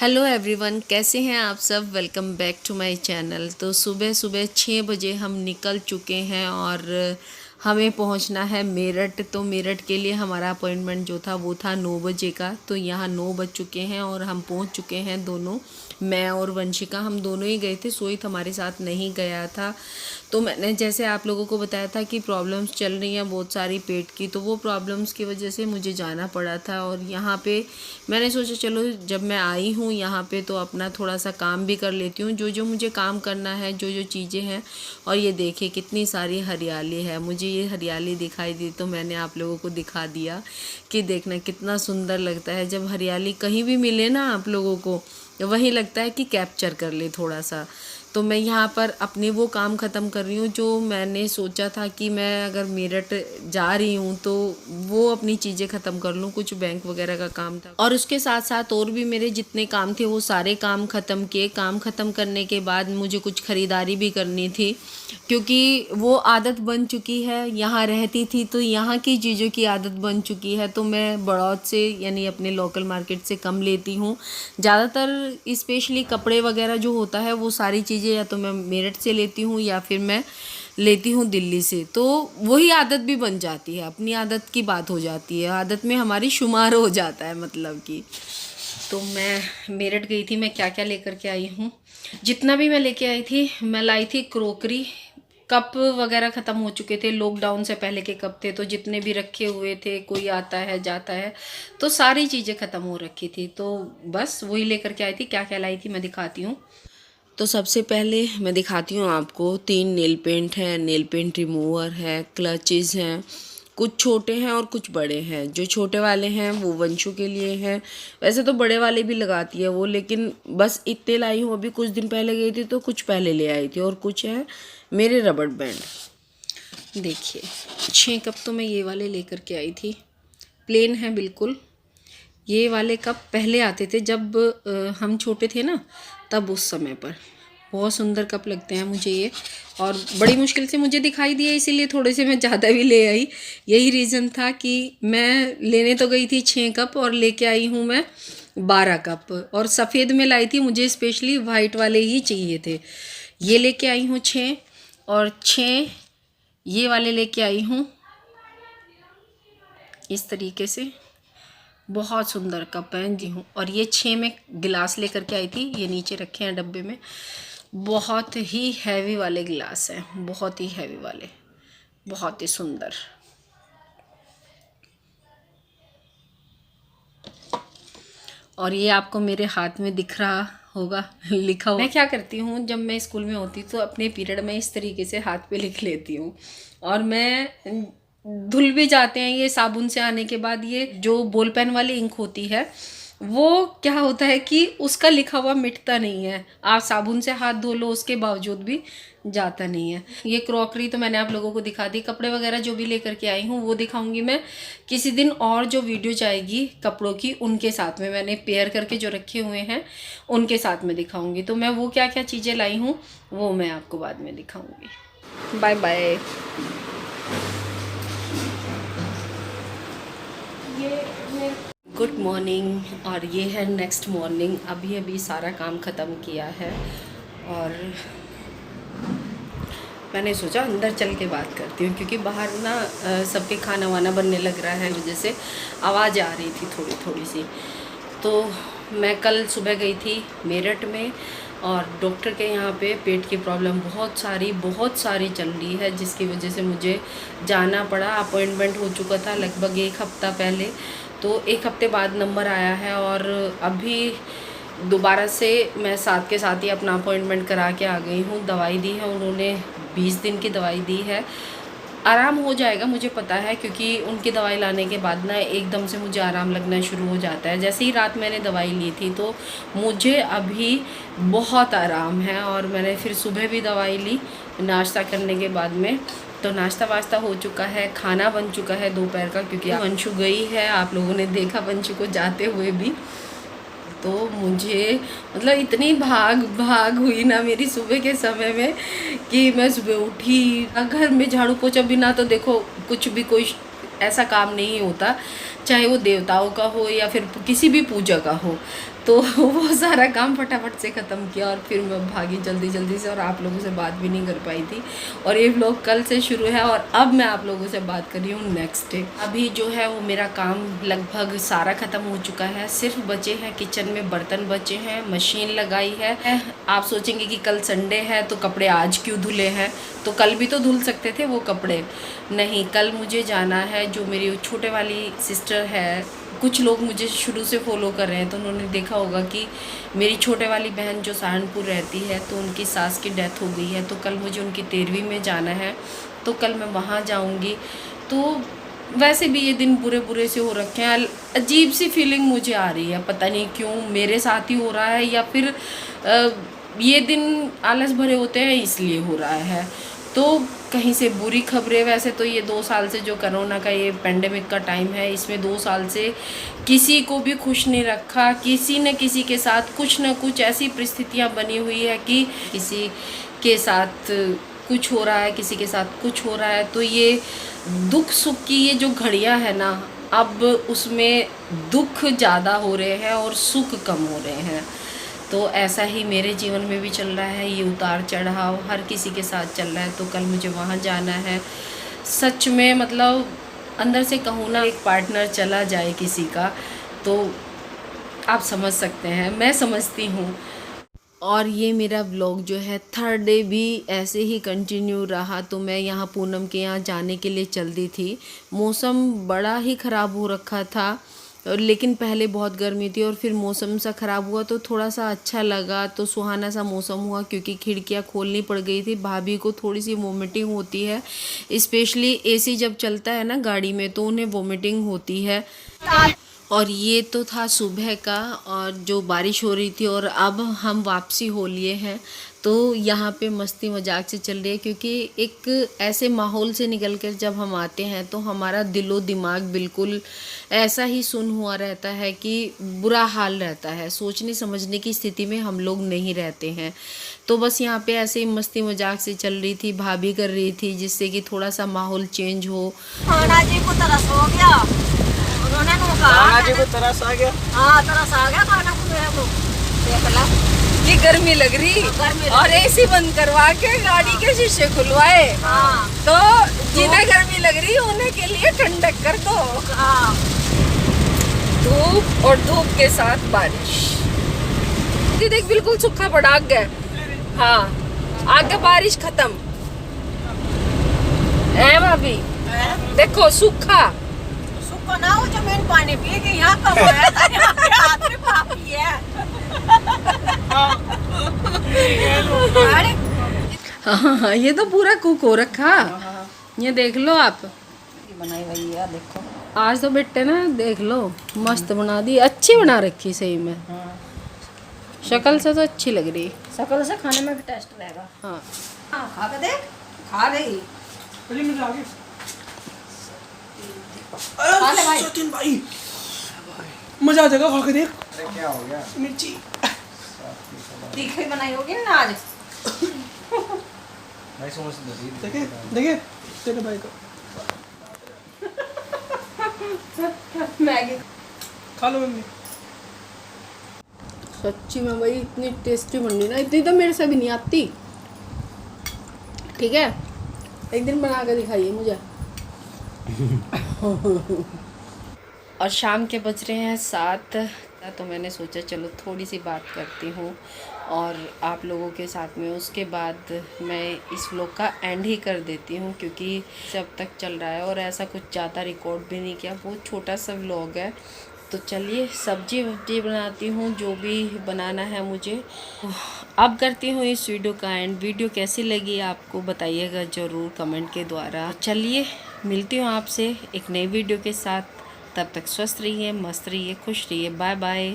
Hello everyone, कैसे हैं आप सब। Welcome back to my channel. तो सुबह सुबह 6 बजे हम निकल चुके हैं और हमें पहुंचना है मेरठ। तो मेरठ के लिए हमारा अपॉइंटमेंट जो था वो था 9 बजे का। तो यहाँ 9 बज चुके हैं और हम पहुंच चुके हैं दोनों। मैं और वंशिका हम दोनों ही गए थे, सोहित हमारे साथ नहीं गया था। तो मैंने जैसे आप लोगों को बताया था कि प्रॉब्लम्स चल रही हैं बहुत सारी पेट की, तो वो प्रॉब्लम्स की वजह से मुझे जाना पड़ा था। और यहाँ पे मैंने सोचा चलो जब मैं आई हूँ यहाँ पे तो अपना थोड़ा सा काम भी कर लेती हूँ, जो जो मुझे काम करना है, जो जो चीज़ें हैं। और ये देखिए कितनी सारी हरियाली है। मुझे ये हरियाली दिखाई दी तो मैंने आप लोगों को दिखा दिया कि देखना कितना सुंदर लगता है। जब हरियाली कहीं भी मिले ना आप लोगों को, वही लगता है कि कैप्चर कर ले थोड़ा सा। तो मैं यहाँ पर अपने वो काम ख़त्म कर रही हूँ जो मैंने सोचा था कि मैं अगर मेरठ जा रही हूँ तो वो अपनी चीज़ें ख़त्म कर लूँ। कुछ बैंक वगैरह का काम था और उसके साथ साथ और भी मेरे जितने काम थे वो सारे काम ख़त्म किए। काम ख़त्म करने के बाद मुझे कुछ ख़रीदारी भी करनी थी, क्योंकि वो आदत बन चुकी है। यहाँ रहती थी तो यहाँ की चीज़ों की आदत बन चुकी है। तो मैं बड़ौद से यानी अपने लोकल मार्केट से कम लेती हूँ ज़्यादातर। स्पेशली कपड़े वगैरह जो होता है वो सारी चीज़ें या तो मैं मेरठ से लेती हूँ या फिर मैं लेती हूँ दिल्ली से। तो वही आदत भी बन जाती है, अपनी आदत की बात हो जाती है, आदत में हमारी शुमार हो जाता है मतलब कि। तो मैं मेरठ गई थी, मैं क्या क्या लेकर के आई हूँ। जितना भी मैं लेके आई थी, मैं लाई थी क्रोकरी। कप वगैरह ख़त्म हो चुके थे, लॉकडाउन से पहले के कप थे, तो जितने भी रखे हुए थे, कोई आता है जाता है तो सारी चीज़ें ख़त्म हो रखी थी। तो बस वही लेकर के आई थी। क्या क्या लाई थी मैं दिखाती हूँ। तो सबसे पहले मैं दिखाती हूँ आपको, 3 नेल पेंट है, नेल पेंट रिमूवर है, क्लचेस हैं। कुछ छोटे हैं और कुछ बड़े हैं। जो छोटे वाले हैं वो वंशु के लिए हैं। वैसे तो बड़े वाले भी लगाती है वो, लेकिन बस इतने लाई हूँ। अभी कुछ दिन पहले गई थी तो कुछ पहले ले आई थी। और कुछ है मेरे रबड़ बैंड। देखिए 6 कप तो मैं ये वाले लेकर के आई थी। प्लेन है बिल्कुल। ये वाले कप पहले आते थे जब हम छोटे थे ना, तब उस समय पर बहुत सुंदर कप लगते हैं मुझे ये। और बड़ी मुश्किल से मुझे दिखाई दिया, इसीलिए थोड़े से मैं ज़्यादा भी ले आई। यही रीज़न था कि मैं लेने तो गई थी 6 कप और लेके आई हूँ मैं 12 कप। और सफ़ेद में लाई थी, मुझे स्पेशली वाइट वाले ही चाहिए थे। ये लेके आई हूँ 6 और 6 ये वाले लेके आई हूँ इस तरीके से। बहुत सुंदर कप हैं जी हूँ। और ये 6 में गिलास लेकर के आई थी, ये नीचे रखे हैं डब्बे में। बहुत ही हैवी वाले गिलास हैं, बहुत ही हैवी वाले, बहुत ही सुंदर। और ये आपको मेरे हाथ में दिख रहा होगा लिखा हुआ। मैं क्या करती हूँ, जब मैं स्कूल में होती तो अपने पीरियड में इस तरीके से हाथ पे लिख लेती हूँ। और मैं धुल भी जाते हैं ये साबुन से आने के बाद। ये जो बॉल पेन वाली इंक होती है वो क्या होता है कि उसका लिखा हुआ मिटता नहीं है। आप साबुन से हाथ धो लो उसके बावजूद भी जाता नहीं है। ये क्रॉकरी तो मैंने आप लोगों को दिखा दी। कपड़े वगैरह जो भी लेकर के आई हूँ वो दिखाऊंगी मैं किसी दिन। और जो वीडियो जाएगी कपड़ों की, उनके साथ में मैंने पेयर करके जो रखे हुए हैं उनके साथ में दिखाऊंगी। तो मैं वो क्या क्या चीज़ें लाई हूँ वो मैं आपको बाद में दिखाऊंगी। Bye bye. Good morning. और ये है नेक्स्ट मॉर्निंग। अभी अभी सारा काम ख़त्म किया है और मैंने सोचा अंदर चल के बात करती हूँ, क्योंकि बाहर ना सबके खाना वाना बनने लग रहा है, वजह से आवाज़ आ रही थी थोड़ी थोड़ी सी। तो मैं कल सुबह गई थी मेरठ में और डॉक्टर के यहाँ पे पेट की प्रॉब्लम बहुत सारी चल रही है, जिसकी वजह से मुझे जाना पड़ा। अपॉइंटमेंट हो चुका था लगभग 1 हफ़्ता पहले, तो 1 हफ़्ते बाद नंबर आया है। और अभी दोबारा से मैं साथ के साथ ही अपना अपॉइंटमेंट करा के आ गई हूँ। दवाई दी है उन्होंने, 20 दिन की दवाई दी है। आराम हो जाएगा मुझे पता है, क्योंकि उनकी दवाई लाने के बाद ना एकदम से मुझे आराम लगना शुरू हो जाता है। जैसे ही रात मैंने दवाई ली थी तो मुझे अभी बहुत आराम है। और मैंने फिर सुबह भी दवाई ली नाश्ता करने के बाद में। तो नाश्ता वाश्ता हो चुका है, खाना बन चुका है दोपहर का, क्योंकि वंशु गई है, आप लोगों ने देखा वंशु को जाते हुए भी। तो मुझे मतलब इतनी भाग हुई ना मेरी सुबह के समय में कि मैं सुबह उठी, घर में झाड़ू पोछा बिना तो देखो कुछ भी कोई ऐसा काम नहीं होता चाहे वो देवताओं का हो या फिर किसी भी पूजा का हो। तो वो सारा काम फटाफट से ख़त्म किया और फिर मैं भागी जल्दी जल्दी से, और आप लोगों से बात भी नहीं कर पाई थी। और ये व्लॉग कल से शुरू है और अब मैं आप लोगों से बात कर रही हूँ नेक्स्ट डे। अभी जो है वो मेरा काम लगभग सारा ख़त्म हो चुका है, सिर्फ बचे हैं किचन में बर्तन बचे हैं, मशीन लगाई है। आप सोचेंगे कि कल संडे है तो कपड़े आज क्यों धुले हैं, तो कल भी तो धुल सकते थे वो कपड़े। नहीं, कल मुझे जाना है। जो मेरी छोटे वाली सिस्टर है, कुछ लोग मुझे शुरू से फॉलो कर रहे हैं तो उन्होंने देखा होगा कि मेरी छोटे वाली बहन जो सहारनपुर रहती है तो उनकी सास की डेथ हो गई है, तो कल मुझे उनकी 13वीं में जाना है, तो कल मैं वहाँ जाऊँगी। तो वैसे भी ये दिन बुरे बुरे से हो रखे हैं, अजीब सी फीलिंग मुझे आ रही है, पता नहीं क्यों मेरे साथ ही हो रहा है या फिर ये दिन आलस भरे होते हैं इसलिए हो रहा है। तो कहीं से बुरी खबरें, वैसे तो ये 2 साल से जो कोरोना का ये पेंडेमिक का टाइम है, इसमें 2 साल से किसी को भी खुश नहीं रखा। किसी न किसी के साथ कुछ न कुछ ऐसी परिस्थितियां बनी हुई है कि किसी के साथ कुछ हो रहा है, किसी के साथ कुछ हो रहा है। तो ये दुख सुख की ये जो घड़ियां है ना, अब उसमें दुख ज़्यादा हो रहे हैं और सुख कम हो रहे हैं। तो ऐसा ही मेरे जीवन में भी चल रहा है, ये उतार चढ़ाव हर किसी के साथ चल रहा है। तो कल मुझे वहाँ जाना है। सच में मतलब अंदर से कहूँ ना, एक पार्टनर चला जाए किसी का तो आप समझ सकते हैं, मैं समझती हूँ। और ये मेरा व्लॉग जो है 3rd डे भी ऐसे ही कंटिन्यू रहा। तो मैं यहाँ पूनम के यहाँ जाने के लिए चल दी थी। मौसम बड़ा ही ख़राब हो रखा था, और लेकिन पहले बहुत गर्मी थी और फिर मौसम सा ख़राब हुआ तो थोड़ा सा अच्छा लगा, तो सुहाना सा मौसम हुआ क्योंकि खिड़कियाँ खोलनी पड़ गई थी। भाभी को थोड़ी सी वोमिटिंग होती है, स्पेशली एसी जब चलता है ना गाड़ी में तो उन्हें वोमिटिंग होती है। और ये तो था सुबह का, और जो बारिश हो रही थी, और अब हम वापसी हो लिए हैं। तो यहाँ पे मस्ती मजाक से चल रही है, क्योंकि एक ऐसे माहौल से निकल कर जब हम आते हैं तो हमारा दिलो दिमाग बिल्कुल ऐसा ही सुन हुआ रहता है कि बुरा हाल रहता है, सोचने समझने की स्थिति में हम लोग नहीं रहते हैं। तो बस यहाँ पे ऐसे ही मस्ती मजाक से चल रही थी, भाभी कर रही थी जिससे कि थोड़ा सा माहौल चेंज हो। खाना जी को तरस हो गया, उन्होंने कहा जी को तरस आ गया। हाँ, तरस आ गया खाना को मेरे को। देख ला ये गर्मी लग रही, और एसी बंद करवा के गाड़ी के शीशे खुलवाए। हाँ। तो जिन्हें गर्मी लग रही है उन्हें के लिए ठंडक कर दो। हाँ। धूप और धूप के साथ बारिश। देख बिल्कुल सूखा पड़ा आगे। हाँ, आगे बारिश खत्म है भाभी, देखो सूखा सूखा ना हो, जमीन पानी पिए के यहाँ कब आया था, यहाँ पे हाथ में पापी है। हाँ, ये तो पूरा कुक हो रखा। ये देख लो आप, बनाई हुई है देखो। आज तो बेटे ना देख लो मस्त बना दी, अच्छी बना रखी सही में। शक्ल से तो अच्छी लग रही, शक्ल से खाने में भी टेस्ट रहेगा। हाँ, खा के देख, खा रही। सचिन भाई मजा आ जाएगा, खा के देख। क्या हो गया? मिर्ची तीखी बनाई होगी ना आज। देखे देखे तेरे भाई को। मैगी खा लो मम्मी। सच्ची में भाई इतनी टेस्टी बन रही ना, इतनी तो मेरे से भी नहीं आती। ठीक है, एक दिन बना के दिखाइए मुझे। और शाम के बज रहे हैं 7, तो मैंने सोचा चलो थोड़ी सी बात करती हूँ और आप लोगों के साथ में, उसके बाद मैं इस व्लॉग का एंड ही कर देती हूँ, क्योंकि जब तक चल रहा है और ऐसा कुछ ज़्यादा रिकॉर्ड भी नहीं किया, बहुत छोटा सा व्लॉग है। तो चलिए सब्जी वब्जी बनाती हूँ, जो भी बनाना है मुझे। अब करती हूँ इस वीडियो का एंड। वीडियो कैसी लगी आपको बताइएगा ज़रूर कमेंट के द्वारा। चलिए मिलती हूँ आपसे एक नई वीडियो के साथ, तब तक स्वस्थ रहिए, मस्त रहिए, खुश रहिए। Bye bye.